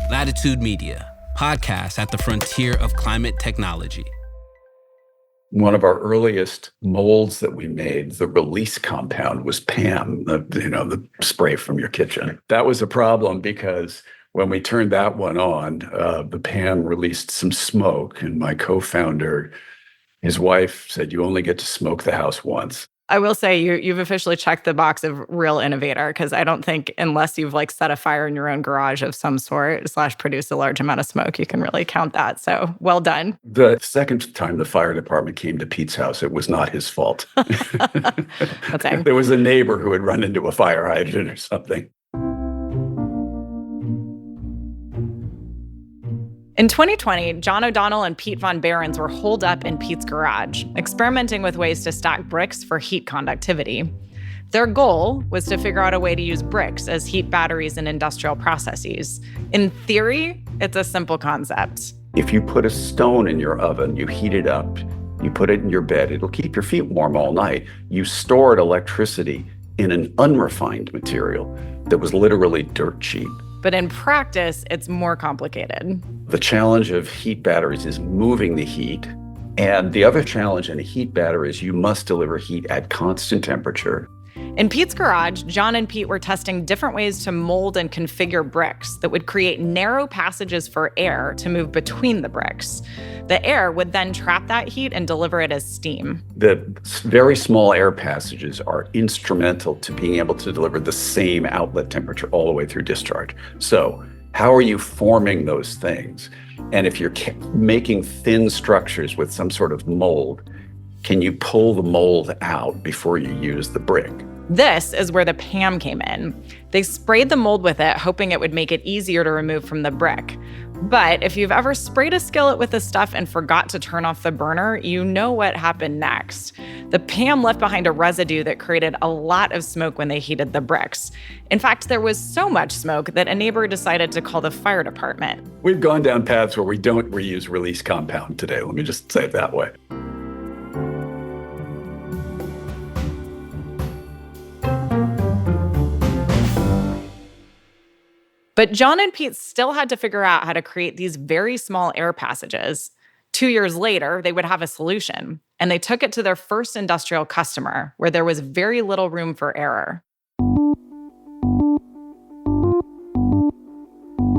Latitude Media, podcast at the frontier of climate technology. One of our earliest molds that we made, the release compound, was PAM, the spray from your kitchen. That was a problem because when we turned that one on, the PAM released some smoke, and my co-founder, his wife, said, "You only get to smoke the house once." I will say you've officially checked the box of real innovator, because I don't think unless you've set a fire in your own garage of some sort / produce a large amount of smoke, you can really count that. So well done. The second time the fire department came to Pete's house, it was not his fault. There was a neighbor who had run into a fire hydrant or something. In 2020, John O'Donnell and Pete von Behrens were holed up in Pete's garage, experimenting with ways to stack bricks for heat conductivity. Their goal was to figure out a way to use bricks as heat batteries in industrial processes. In theory, it's a simple concept. If you put a stone in your oven, you heat it up, you put it in your bed, it'll keep your feet warm all night. You stored electricity in an unrefined material that was literally dirt cheap. But in practice, it's more complicated. The challenge of heat batteries is moving the heat. And the other challenge in a heat battery is you must deliver heat at constant temperature. In Pete's garage, John and Pete were testing different ways to mold and configure bricks that would create narrow passages for air to move between the bricks. The air would then trap that heat and deliver it as steam. The very small air passages are instrumental to being able to deliver the same outlet temperature all the way through discharge. So how are you forming those things? And if you're making thin structures with some sort of mold, can you pull the mold out before you use the brick? This is where the PAM came in. They sprayed the mold with it, hoping it would make it easier to remove from the brick. But if you've ever sprayed a skillet with this stuff and forgot to turn off the burner, you know what happened next. The PAM left behind a residue that created a lot of smoke when they heated the bricks. In fact, there was so much smoke that a neighbor decided to call the fire department. We've gone down paths where we don't reuse release compound today. Let me just say it that way. But John and Pete still had to figure out how to create these very small air passages. 2 years later, they would have a solution, and they took it to their first industrial customer, where there was very little room for error.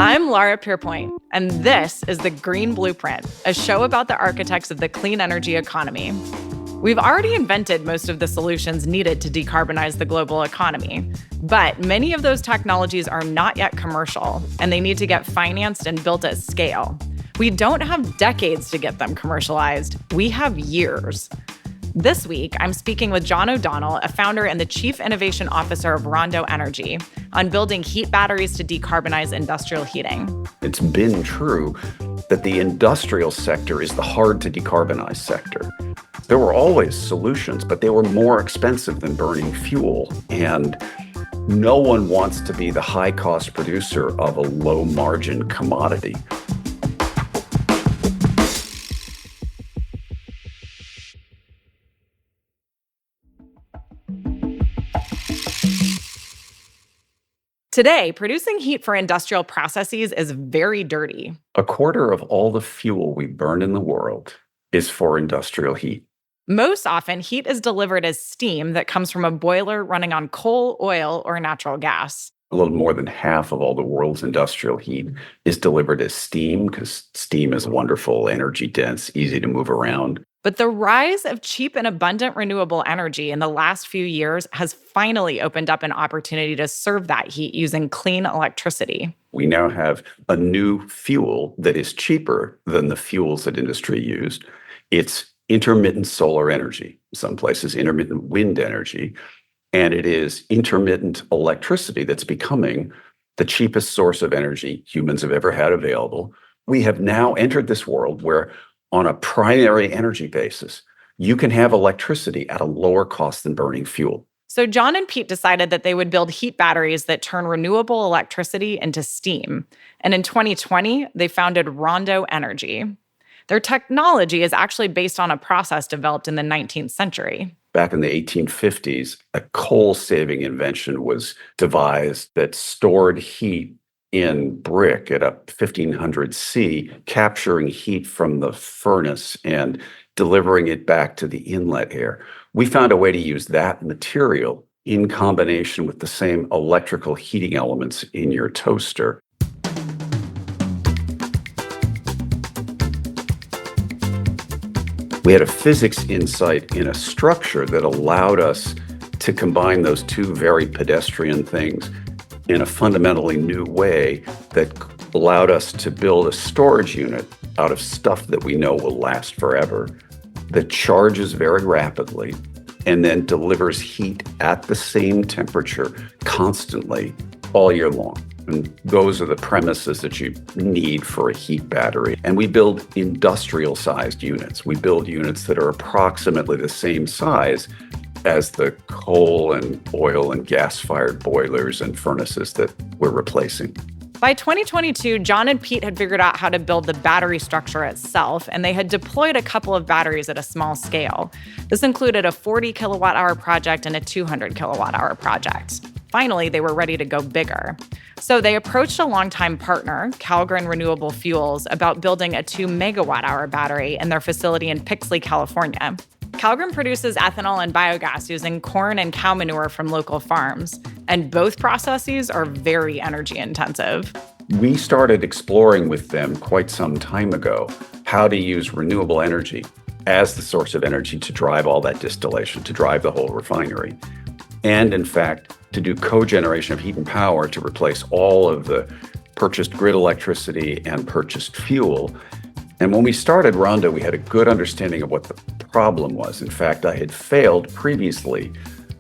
I'm Laura Pierpoint, and this is The Green Blueprint, a show about the architects of the clean energy economy. We've already invented most of the solutions needed to decarbonize the global economy, but many of those technologies are not yet commercial, and they need to get financed and built at scale. We don't have decades to get them commercialized. We have years. This week, I'm speaking with John O'Donnell, a founder and the Chief Innovation Officer of Rondo Energy, on building heat batteries to decarbonize industrial heating. It's been true that the industrial sector is the hard to decarbonize sector. There were always solutions, but they were more expensive than burning fuel. And no one wants to be the high-cost producer of a low-margin commodity. Today, producing heat for industrial processes is very dirty. A quarter of all the fuel we burn in the world is for industrial heat. Most often, heat is delivered as steam that comes from a boiler running on coal, oil, or natural gas. A little more than half of all the world's industrial heat is delivered as steam, because steam is wonderful, energy dense, easy to move around. But the rise of cheap and abundant renewable energy in the last few years has finally opened up an opportunity to serve that heat using clean electricity. We now have a new fuel that is cheaper than the fuels that industry used. It's intermittent solar energy, some places intermittent wind energy, and it is intermittent electricity that's becoming the cheapest source of energy humans have ever had available. We have now entered this world where, on a primary energy basis, you can have electricity at a lower cost than burning fuel. So John and Pete decided that they would build heat batteries that turn renewable electricity into steam. And in 2020, they founded Rondo Energy. Their technology is actually based on a process developed in the 19th century. Back in the 1850s, a coal-saving invention was devised that stored heat in brick at a 1500 C, capturing heat from the furnace and delivering it back to the inlet air. We found a way to use that material in combination with the same electrical heating elements in your toaster. We had a physics insight in a structure that allowed us to combine those two very pedestrian things in a fundamentally new way that allowed us to build a storage unit out of stuff that we know will last forever, that charges very rapidly, and then delivers heat at the same temperature constantly all year long. And those are the premises that you need for a heat battery. And we build industrial-sized units. We build units that are approximately the same size as the coal and oil and gas-fired boilers and furnaces that we're replacing. By 2022, John and Pete had figured out how to build the battery structure itself, and they had deployed a couple of batteries at a small scale. This included a 40 kilowatt-hour project and a 200 kilowatt-hour project. Finally, they were ready to go bigger. So they approached a longtime partner, Calgren Renewable Fuels, about building a 2 megawatt-hour battery in their facility in Pixley, California. Calgren produces ethanol and biogas using corn and cow manure from local farms, and both processes are very energy intensive. We started exploring with them quite some time ago how to use renewable energy as the source of energy to drive all that distillation, to drive the whole refinery. And in fact, to do cogeneration of heat and power to replace all of the purchased grid electricity and purchased fuel. And when we started Rondo, we had a good understanding of what the problem was. In fact, I had failed previously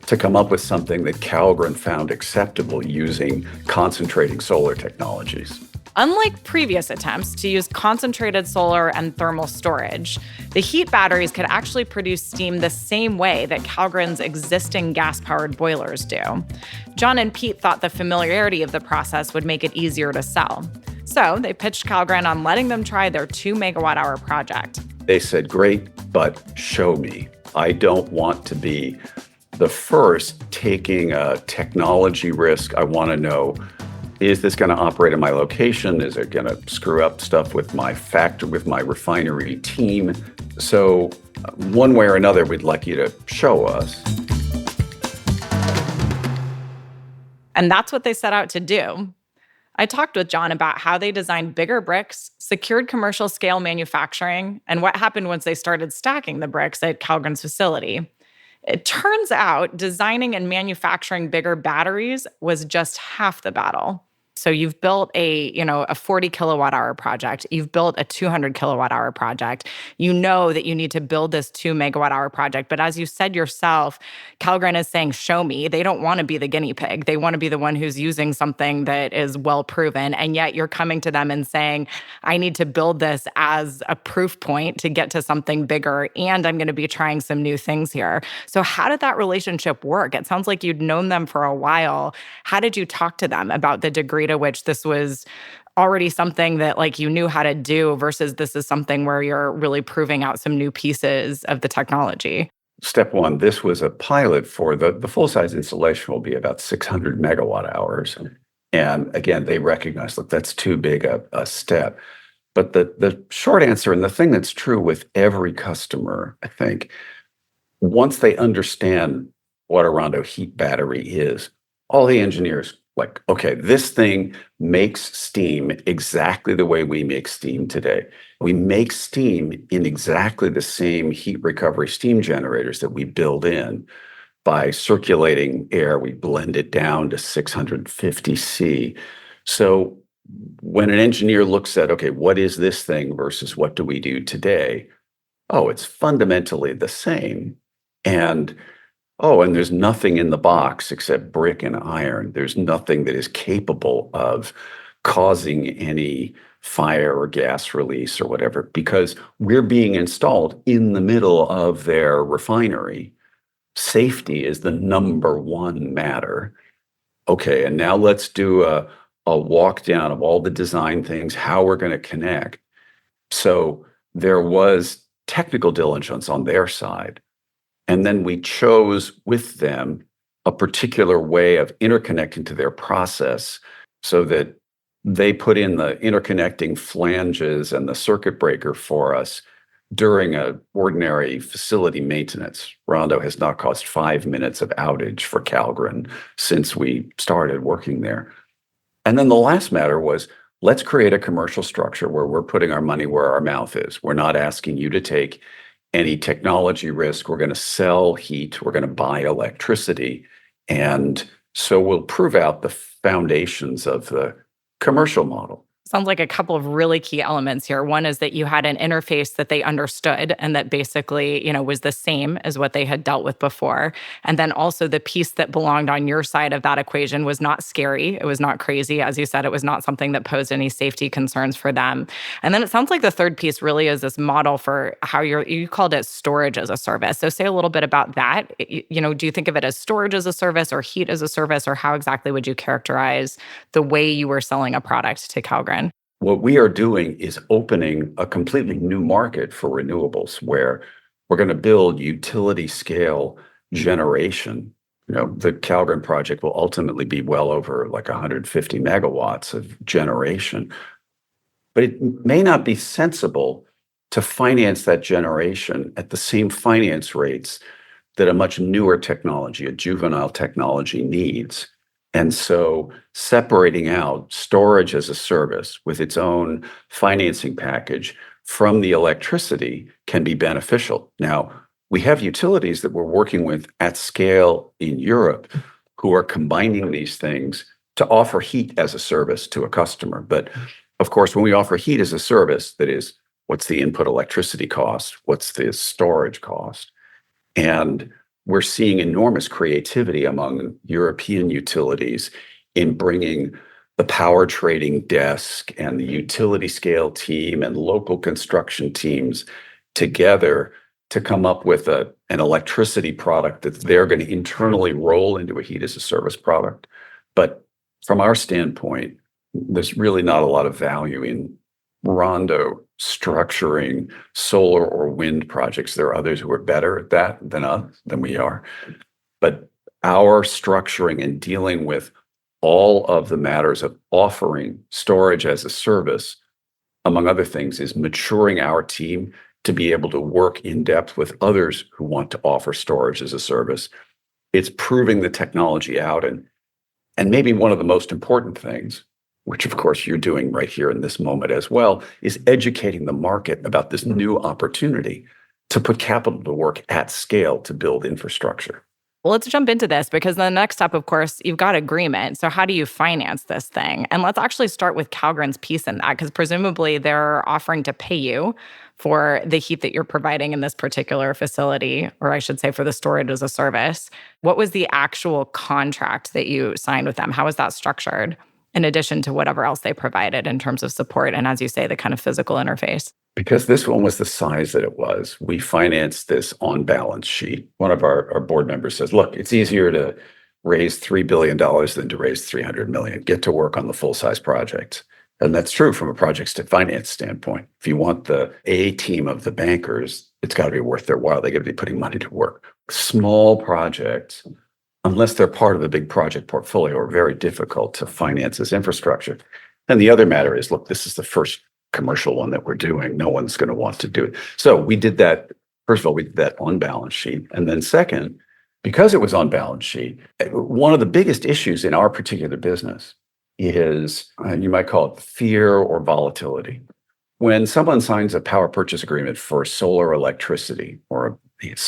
to come up with something that Calgren found acceptable using concentrating solar technologies. Unlike previous attempts to use concentrated solar and thermal storage, the heat batteries could actually produce steam the same way that Calgren's existing gas-powered boilers do. John and Pete thought the familiarity of the process would make it easier to sell. So they pitched Calgren on letting them try their 2 megawatt-hour project. They said, great, but show me. I don't want to be the first taking a technology risk. I want to know, is this going to operate in my location? Is it going to screw up stuff with my factory, with my refinery team? So one way or another, we'd like you to show us. And that's what they set out to do. I talked with John about how they designed bigger bricks, secured commercial scale manufacturing, and what happened once they started stacking the bricks at Calgren's facility. It turns out designing and manufacturing bigger batteries was just half the battle. So you've built a 40 kilowatt hour project. You've built a 200 kilowatt hour project. You know that you need to build this 2 megawatt hour project. But as you said yourself, Calgren is saying, show me. They don't want to be the guinea pig. They want to be the one who's using something that is well proven. And yet you're coming to them and saying, I need to build this as a proof point to get to something bigger. And I'm going to be trying some new things here. So how did that relationship work? It sounds like you'd known them for a while. How did you talk to them about the degree to which this was already something that like you knew how to do versus this is something where you're really proving out some new pieces of the technology? Step one, this was a pilot for the full-size installation will be about 600 megawatt hours. And again, they recognize, look, that's too big a step. But the short answer, and the thing that's true with every customer, I think, once they understand what a Rondo heat battery is, all the engineers like, okay, this thing makes steam exactly the way we make steam today. We make steam in exactly the same heat recovery steam generators that we build in. By circulating air, we blend it down to 650 C. So when an engineer looks at, okay, what is this thing versus what do we do today? Oh, it's fundamentally the same. And there's nothing in the box except brick and iron. There's nothing that is capable of causing any fire or gas release or whatever, because we're being installed in the middle of their refinery. Safety is the number one matter. Okay, and now let's do a walk down of all the design things, how we're going to connect. So there was technical diligence on their side. And then we chose with them a particular way of interconnecting to their process so that they put in the interconnecting flanges and the circuit breaker for us during a ordinary facility maintenance. Rondo has not caused 5 minutes of outage for Calgren since we started working there. And then the last matter was, let's create a commercial structure where we're putting our money where our mouth is. We're not asking you to take any technology risk. We're going to sell heat. We're going to buy electricity. And so we'll prove out the foundations of the commercial model. Sounds like a couple of really key elements here. One is that you had an interface that they understood and that basically, was the same as what they had dealt with before. And then also the piece that belonged on your side of that equation was not scary. It was not crazy. As you said, it was not something that posed any safety concerns for them. And then it sounds like the third piece really is this model for how you called it storage as a service. So say a little bit about that. Do you think of it as storage as a service or heat as a service, or how exactly would you characterize the way you were selling a product to Calgren? What we are doing is opening a completely new market for renewables, where we're going to build utility scale generation. The Calgren project will ultimately be well over like 150 megawatts of generation. But it may not be sensible to finance that generation at the same finance rates that a much newer technology, a juvenile technology, needs. And so separating out storage as a service with its own financing package from the electricity can be beneficial. Now, we have utilities that we're working with at scale in Europe who are combining these things to offer heat as a service to a customer. But of course, when we offer heat as a service, that is, what's the input electricity cost? What's the storage cost? And we're seeing enormous creativity among European utilities in bringing the power trading desk and the utility scale team and local construction teams together to come up with an electricity product that they're going to internally roll into a heat as a service product. But from our standpoint, there's really not a lot of value in Rondo structuring solar or wind projects. There are others who are better at that than we are. But our structuring and dealing with all of the matters of offering storage as a service, among other things, is maturing our team to be able to work in depth with others who want to offer storage as a service. It's proving the technology out. And maybe one of the most important things, which of course you're doing right here in this moment as well, is educating the market about this new opportunity to put capital to work at scale to build infrastructure. Well, let's jump into this, because the next step, of course, you've got agreement. So how do you finance this thing? And let's actually start with Calgren's piece in that, because presumably they're offering to pay you for the heat that you're providing in this particular facility, or I should say for the storage as a service. What was the actual contract that you signed with them? How was that structured, in addition to whatever else they provided in terms of support and, as you say, the kind of physical interface? Because this one was the size that it was, we financed this on balance sheet. One of our board members says, look, it's easier to raise $3 billion than to raise $300 million. Get to work on the full-size project. And that's true from a projects to finance standpoint. If you want the A team of the bankers, it's got to be worth their while. They got to be putting money to work. Small projects, unless they're part of a big project portfolio, are very difficult to finance as infrastructure. And the other matter is, look, this is the first commercial one that we're doing. No one's going to want to do it. So we did that. First of all, we did that on balance sheet. And then second, because it was on balance sheet, one of the biggest issues in our particular business is, you might call it fear or volatility. When someone signs a power purchase agreement for solar electricity or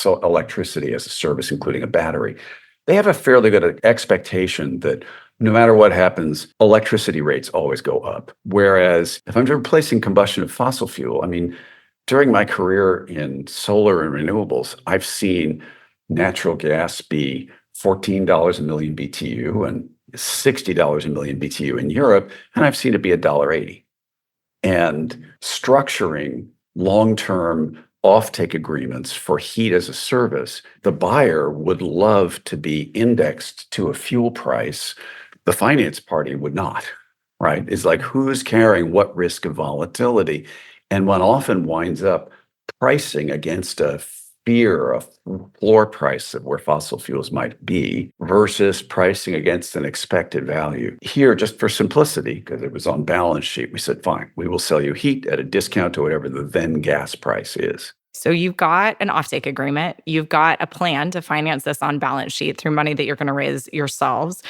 electricity as a service, including a battery, they have a fairly good expectation that no matter what happens, electricity rates always go up. Whereas if I'm replacing combustion of fossil fuel, during my career in solar and renewables, I've seen natural gas be $14 a million BTU and $60 a million BTU in Europe, and I've seen it be $1.80. And structuring long-term offtake agreements for heat as a service, the buyer would love to be indexed to a fuel price. The finance party would not, right? It's like, who's carrying what risk of volatility? And one often winds up pricing against a fear of floor price of where fossil fuels might be versus pricing against an expected value. Here, just for simplicity, because it was on balance sheet, we said, fine, we will sell you heat at a discount to whatever the then gas price is. So you've got an offtake agreement. You've got a plan to finance this on balance sheet through money that you're going to raise yourselves.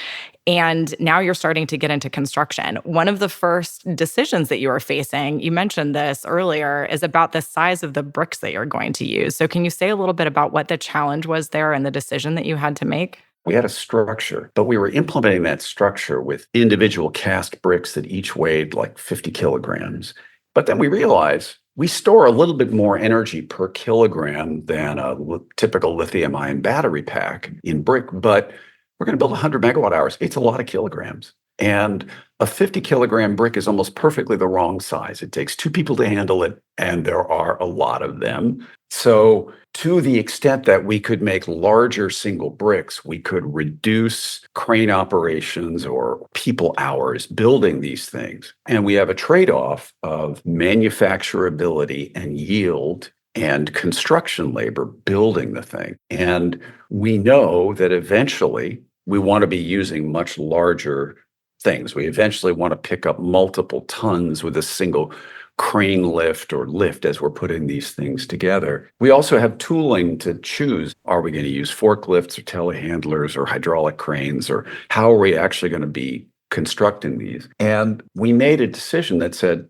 And now you're starting to get into construction. One of the first decisions that you are facing, you mentioned this earlier, is about the size of the bricks that you're going to use. So can you say a little bit about what the challenge was there and the decision that you had to make? We had a structure, but we were implementing that structure with individual cast bricks that each weighed like 50 kilograms. But then we realized we store a little bit more energy per kilogram than a typical lithium-ion battery pack in brick, but we're going to build 100 megawatt hours. It's a lot of kilograms. And a 50 kilogram brick is almost perfectly the wrong size. It takes two people to handle it, and there are a lot of them. So to the extent that we could make larger single bricks, we could reduce crane operations or people hours building these things. And we have a trade-off of manufacturability and yield and construction labor building the thing. And we know that eventually we want to be using much larger things. We eventually want to pick up multiple tons with a single crane lift or lift as we're putting these things together. We also have tooling to choose. Are we going to use forklifts or telehandlers or hydraulic cranes, or how are we actually going to be constructing these? And we made a decision that said,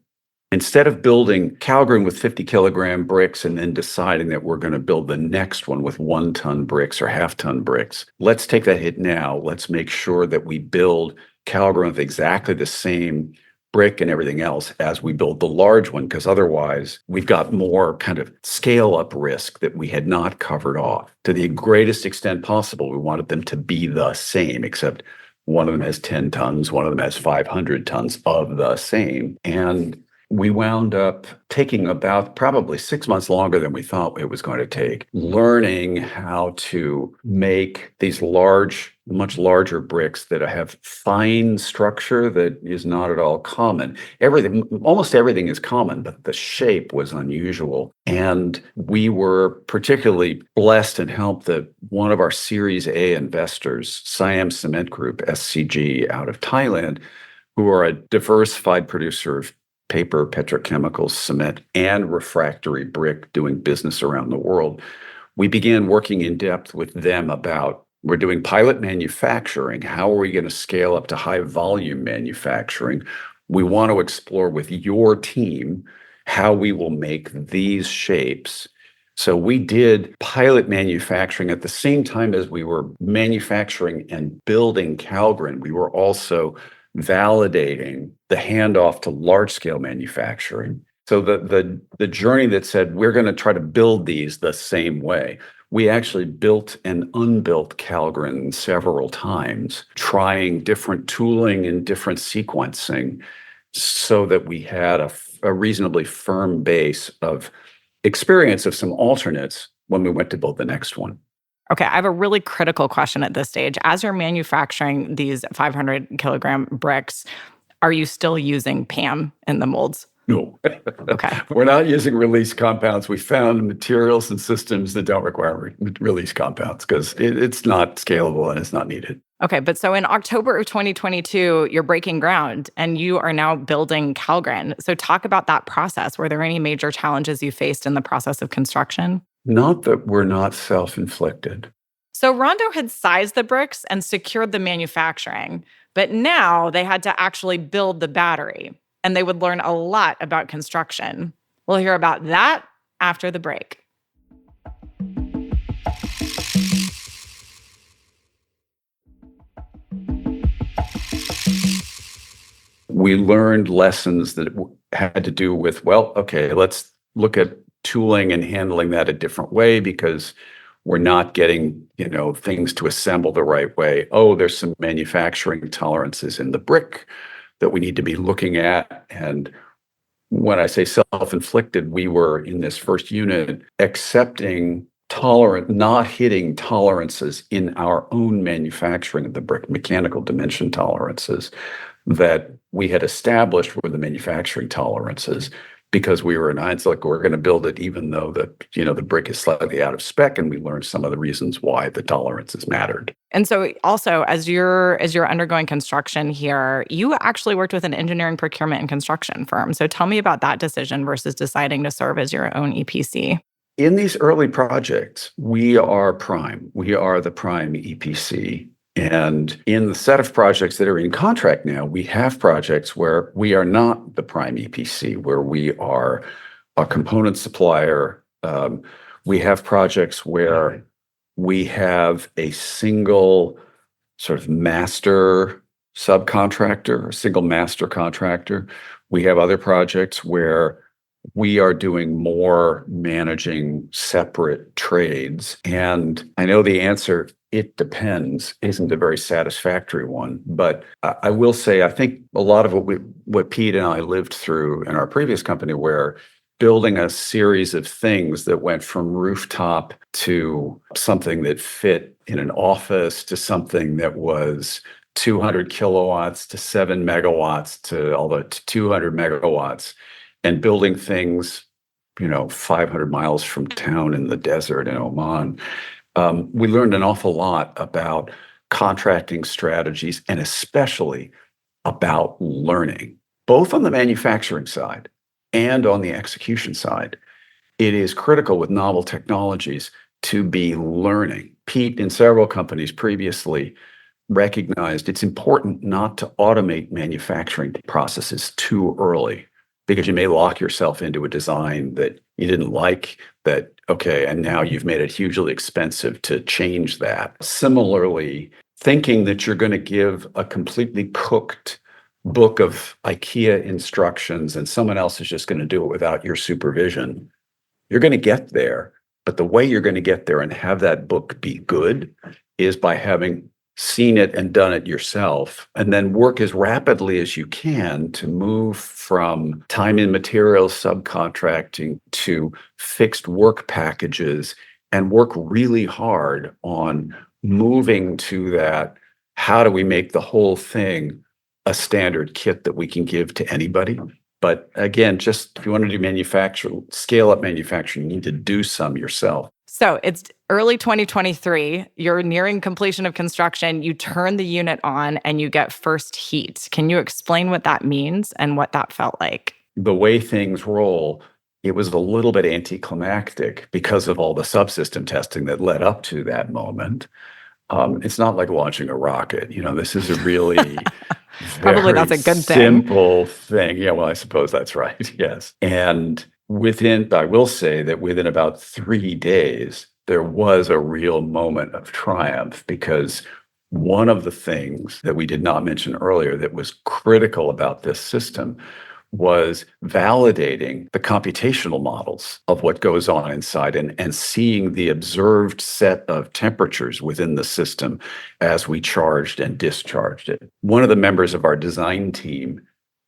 instead of building Calgren with 50 kilogram bricks and then deciding that we're going to build the next one with 1 ton bricks or half-ton bricks, let's take that hit now. Let's make sure that we build Calgren with exactly the same brick and everything else as we build the large one, because otherwise we've got more kind of scale-up risk that we had not covered off. To the greatest extent possible, we wanted them to be the same, except one of them has 10 tons, one of them has 500 tons of the same. And we wound up taking about probably 6 months longer than we thought it was going to take, learning how to make these much larger bricks that have fine structure that is not at all common. Almost everything is common, but the shape was unusual. And we were particularly blessed and helped that one of our Series A investors, Siam Cement Group, SCG, out of Thailand, who are a diversified producer of paper, petrochemicals, cement, and refractory brick, doing business around the world. We began working in depth with them about, we're doing pilot manufacturing. How are we going to scale up to high volume manufacturing? We want to explore with your team how we will make these shapes. So we did pilot manufacturing at the same time as we were manufacturing and building Calgren. We were also validating the handoff to large-scale manufacturing. So the journey that said, we're going to try to build these the same way. We actually built and unbuilt Calgren several times, trying different tooling and different sequencing so that we had a reasonably firm base of experience of some alternates when we went to build the next one. Okay, I have a really critical question at this stage. As you're manufacturing these 500 kilogram bricks, are you still using PAM in the molds? No. Okay. We're not using release compounds. We found materials and systems that don't require release compounds because it's not scalable and it's not needed. Okay, but so in October of 2022, you're breaking ground and you are now building Calgren. So talk about that process. Were there any major challenges you faced in the process of construction? Not that we're not self-inflicted. So Rondo had sized the bricks and secured the manufacturing, but now they had to actually build the battery, and they would learn a lot about construction. We'll hear about that after the break. We learned lessons that had to do with, well, okay, let's look at tooling and handling that a different way because we're not getting, things to assemble the right way. Oh, there's some manufacturing tolerances in the brick that we need to be looking at. And when I say self-inflicted, we were in this first unit accepting not hitting tolerances in our own manufacturing of the brick, mechanical dimension tolerances that we had established were the manufacturing tolerances. because we were in hindsight, like, we're going to build it even though the brick is slightly out of spec, and we learned some of the reasons why the tolerances mattered. And so also, as you're undergoing construction here, you actually worked with an engineering, procurement, and construction firm. So tell me about that decision versus deciding to serve as your own EPC. In these early projects, we are prime. We are the prime EPC. And in the set of projects that are in contract now, we have projects where we are not the prime EPC, where we are a component supplier. We have projects where we have a single sort of master subcontractor, a single master contractor. We have other projects where we are doing more managing separate trades. And I know the answer, it depends, isn't a very satisfactory one. But I will say, I think a lot of what Pete and I lived through in our previous company, where building a series of things that went from rooftop to something that fit in an office to something that was 200 kilowatts to 7 megawatts to all the 200 megawatts, and building things, 500 miles from town in the desert in Oman. We learned an awful lot about contracting strategies, and especially about learning, both on the manufacturing side and on the execution side. It is critical with novel technologies to be learning. Pete, in several companies previously, recognized it's important not to automate manufacturing processes too early, because you may lock yourself into a design that you didn't like, and now you've made it hugely expensive to change that. Similarly, thinking that you're going to give a completely cooked book of IKEA instructions and someone else is just going to do it without your supervision, you're going to get there. But the way you're going to get there and have that book be good is by having seen it and done it yourself, and then work as rapidly as you can to move from time and materials subcontracting to fixed work packages, and work really hard on moving to that. How do we make the whole thing a standard kit that we can give to anybody? But again, just if you want to do scale up manufacturing, you need to do some yourself. So it's early 2023. You're nearing completion of construction. You turn the unit on and you get first heat. Can you explain what that means and what that felt like? The way things roll, it was a little bit anticlimactic because of all the subsystem testing that led up to that moment. It's not like launching a rocket. This is a really Probably that's a good thing. Simple thing. Yeah, well, I suppose that's right. Yes. And I will say that within about 3 days, there was a real moment of triumph, because one of the things that we did not mention earlier that was critical about this system was validating the computational models of what goes on inside, and seeing the observed set of temperatures within the system as we charged and discharged it. One of the members of our design team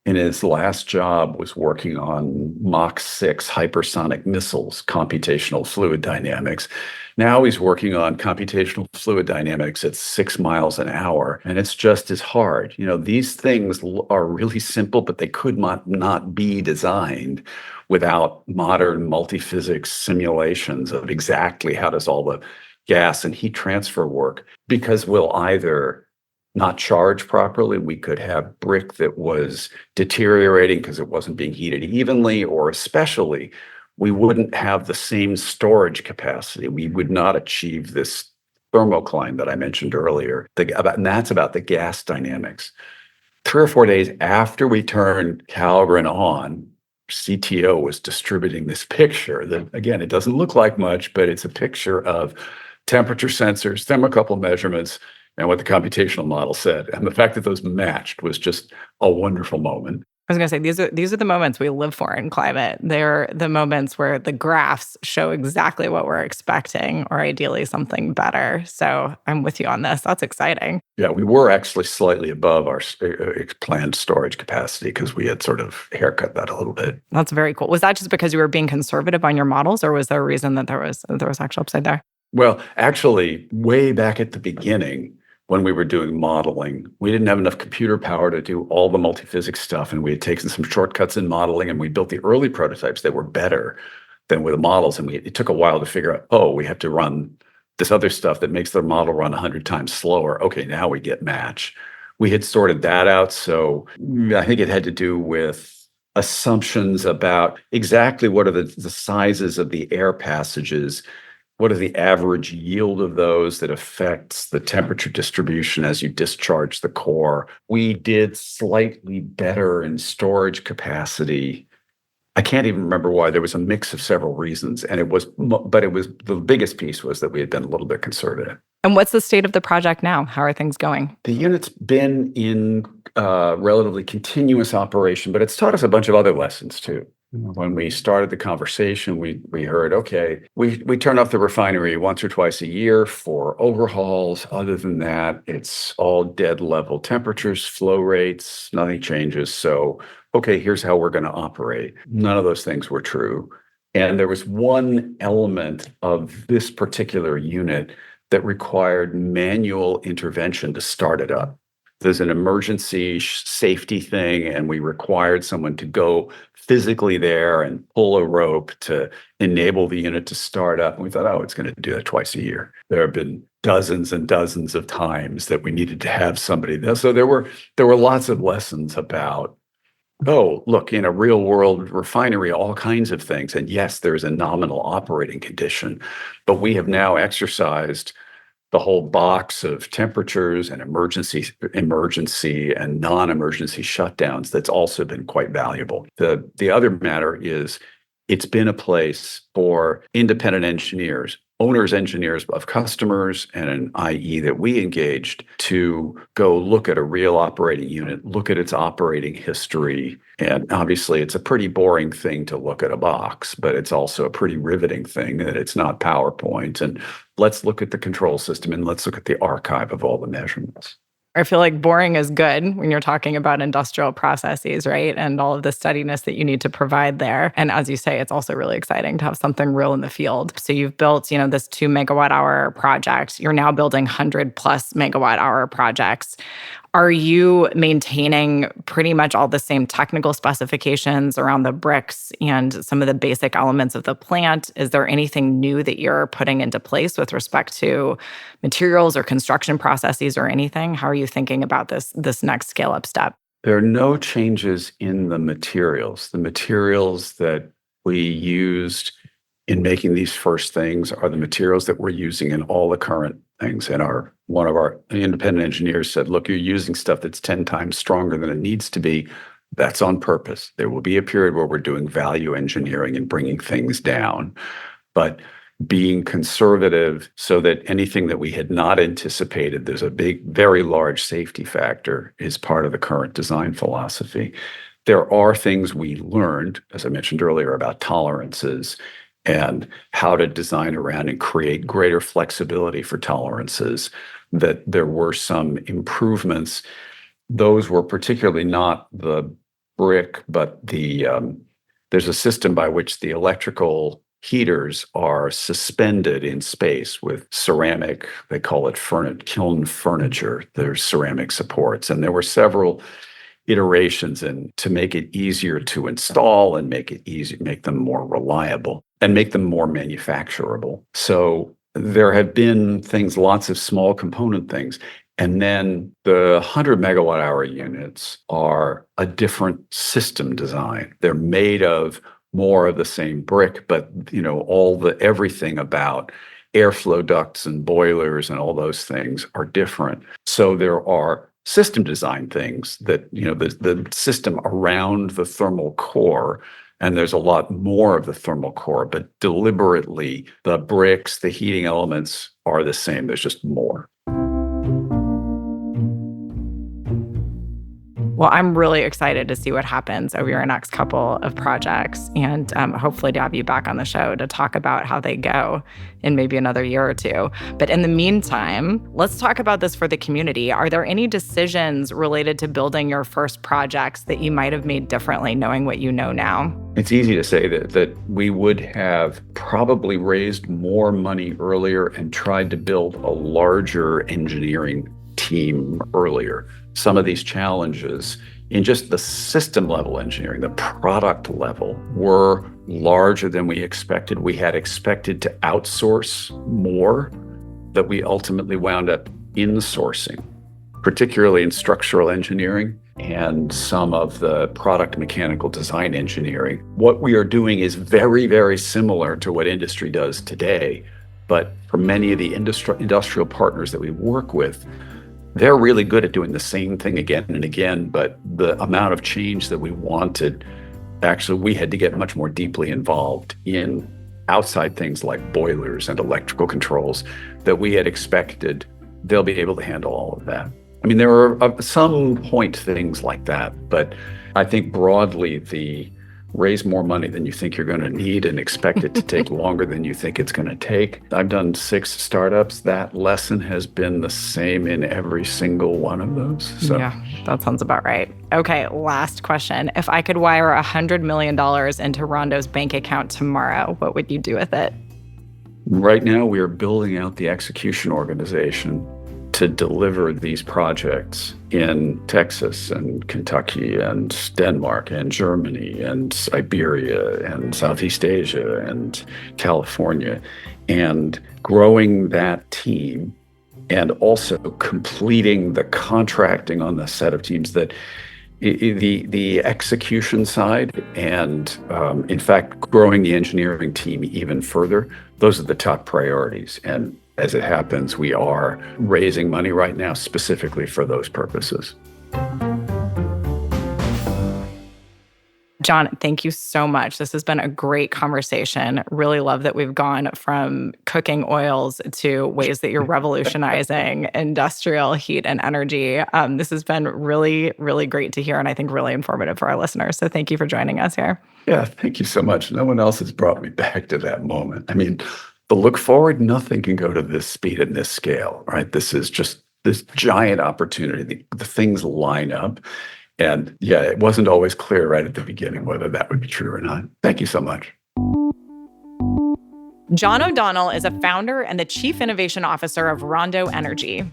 in his last job was working on Mach 6 hypersonic missiles, computational fluid dynamics. Now he's working on computational fluid dynamics at 6 miles an hour, and it's just as hard. These things are really simple, but they could not be designed without modern multiphysics simulations of exactly how does all the gas and heat transfer work, because we'll either not charge properly. We could have brick that was deteriorating because it wasn't being heated evenly, or especially, we wouldn't have the same storage capacity. We would not achieve this thermocline that I mentioned earlier. And that's about the gas dynamics. 3 or 4 days after we turned Calgren on, CTO was distributing this picture that, again, it doesn't look like much, but it's a picture of temperature sensors, thermocouple measurements, and what the computational model said. And the fact that those matched was just a wonderful moment. I was going to say, these are the moments we live for in climate. They're the moments where the graphs show exactly what we're expecting, or ideally something better. So I'm with you on this. That's exciting. Yeah, we were actually slightly above our planned storage capacity because we had sort of haircut that a little bit. That's very cool. Was that just because you were being conservative on your models, or was there a reason that there was actual upside there? Well, actually, way back at the beginning, when we were doing modeling. We didn't have enough computer power to do all the multiphysics stuff, and we had taken some shortcuts in modeling, and we built the early prototypes that were better than with the models. And it took a while to figure out, oh, we have to run this other stuff that makes the model run 100 times slower. Okay, now we get match. We had sorted that out. So I think it had to do with assumptions about exactly what are the sizes of the air passages, what is the average yield of those that affects the temperature distribution as you discharge the core. We did slightly better in storage capacity. I can't even remember why. There was a mix of several reasons, and the biggest piece was that we had been a little bit conservative. And what's the state of the project now? How are things going? The unit's been in relatively continuous operation, but it's taught us a bunch of other lessons too. When we started the conversation, we heard, okay, we turn off the refinery once or twice a year for overhauls. Other than that, it's all dead level temperatures, flow rates, nothing changes. So, okay, here's how we're going to operate. None of those things were true. And there was one element of this particular unit that required manual intervention to start it up. There's an emergency safety thing, and we required someone to go physically there and pull a rope to enable the unit to start up. And we thought, oh, it's going to do that twice a year. There have been dozens and dozens of times that we needed to have somebody there. So there were lots of lessons about, oh, look, in a real world refinery, all kinds of things. And yes, there's a nominal operating condition, but we have now exercised the whole box of temperatures and emergency and non-emergency shutdowns. That's also been quite valuable. The other matter is it's been a place for independent engineers, owners, engineers of customers, and an IE that we engaged to go look at a real operating unit, look at its operating history. And obviously, it's a pretty boring thing to look at a box, but it's also a pretty riveting thing that it's not PowerPoint. And let's look at the control system and let's look at the archive of all the measurements. I feel like boring is good when you're talking about industrial processes, right? And all of the steadiness that you need to provide there. And as you say, it's also really exciting to have something real in the field. So you've built, this 2 megawatt hour project. You're now building 100 plus megawatt hour projects. Are you maintaining pretty much all the same technical specifications around the bricks and some of the basic elements of the plant? Is there anything new that you're putting into place with respect to materials or construction processes or anything? How are you thinking about this next scale-up step? There are no changes in the materials. The materials that we used in making these first things are the materials that we're using in all the current things. And one of our independent engineers said, look, you're using stuff that's 10 times stronger than it needs to be. That's on purpose. There will be a period where we're doing value engineering and bringing things down, but being conservative so that anything that we had not anticipated, there's a big, very large safety factor, is part of the current design philosophy. There are things we learned, as I mentioned earlier, about tolerances and how to design around and create greater flexibility for tolerances, that there were some improvements. Those were particularly not the brick, but there's a system by which the electrical heaters are suspended in space with ceramic, they call it kiln furniture. There's ceramic supports. And there were several iterations to make it easier to install and make them more reliable and make them more manufacturable. So there have been things, lots of small component things. And then the 100 megawatt hour units are a different system design. They're made of more of the same brick, but everything about airflow ducts and boilers and all those things are different. So there are system design things that, the system around the thermal core, and there's a lot more of the thermal core, but deliberately the bricks, the heating elements are the same. There's just more. Well, I'm really excited to see what happens over your next couple of projects and hopefully to have you back on the show to talk about how they go in maybe another year or two. But in the meantime, let's talk about this for the community. Are there any decisions related to building your first projects that you might have made differently knowing what you know now? It's easy to say that we would have probably raised more money earlier and tried to build a larger engineering team earlier, some of these challenges in just the system level engineering, the product level, were larger than we expected. We had expected to outsource more that we ultimately wound up insourcing, particularly in structural engineering and some of the product mechanical design engineering. What we are doing is very, very similar to what industry does today. But for many of the industrial partners that we work with, they're really good at doing the same thing again and again. But the amount of change that we wanted, actually, we had to get much more deeply involved in outside things like boilers and electrical controls that we had expected they'll be able to handle all of that. I mean, there are some point things like that, but I think broadly the raise more money than you think you're going to need and expect it to take longer than you think it's going to take. I've done 6 startups. That lesson has been the same in every single one of those. So. Yeah, that sounds about right. Okay, last question. If I could wire $100 million into Rondo's bank account tomorrow, what would you do with it? Right now, we are building out the execution organization to deliver these projects in Texas and Kentucky and Denmark and Germany and Siberia and Southeast Asia and California, and growing that team and also completing the contracting on the set of teams that the execution side and, in fact, growing the engineering team even further. Those are the top priorities. And as it happens, we are raising money right now specifically for those purposes. John, thank you so much. This has been a great conversation. Really love that we've gone from cooking oils to ways that you're revolutionizing industrial heat and energy. This has been really, really great to hear, and I think really informative for our listeners. So thank you for joining us here. Yeah, thank you so much. No one else has brought me back to that moment. I mean, the look forward, nothing can go to this speed and this scale, right? This is just this giant opportunity. The things line up. And yeah, it wasn't always clear right at the beginning whether that would be true or not. Thank you so much. John O'Donnell is a founder and the Chief Innovation Officer of Rondo Energy.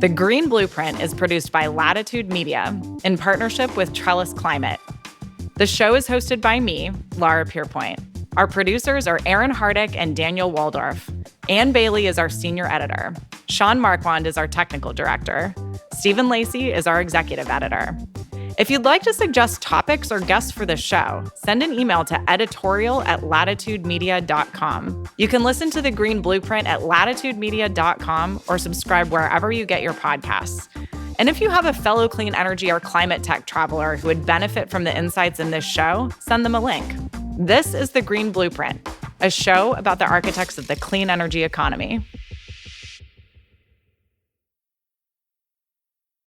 The Green Blueprint is produced by Latitude Media in partnership with Trellis Climate. The show is hosted by me, Laura Pierpoint. Our producers are Aaron Hardick and Daniel Waldorf. Ann Bailey is our senior editor. Sean Marquand is our technical director. Stephen Lacey is our executive editor. If you'd like to suggest topics or guests for the show, send an email to editorial@latitudemedia.com. You can listen to The Green Blueprint at latitudemedia.com or subscribe wherever you get your podcasts. And if you have a fellow clean energy or climate tech traveler who would benefit from the insights in this show, send them a link. This is The Green Blueprint, a show about the architects of the clean energy economy.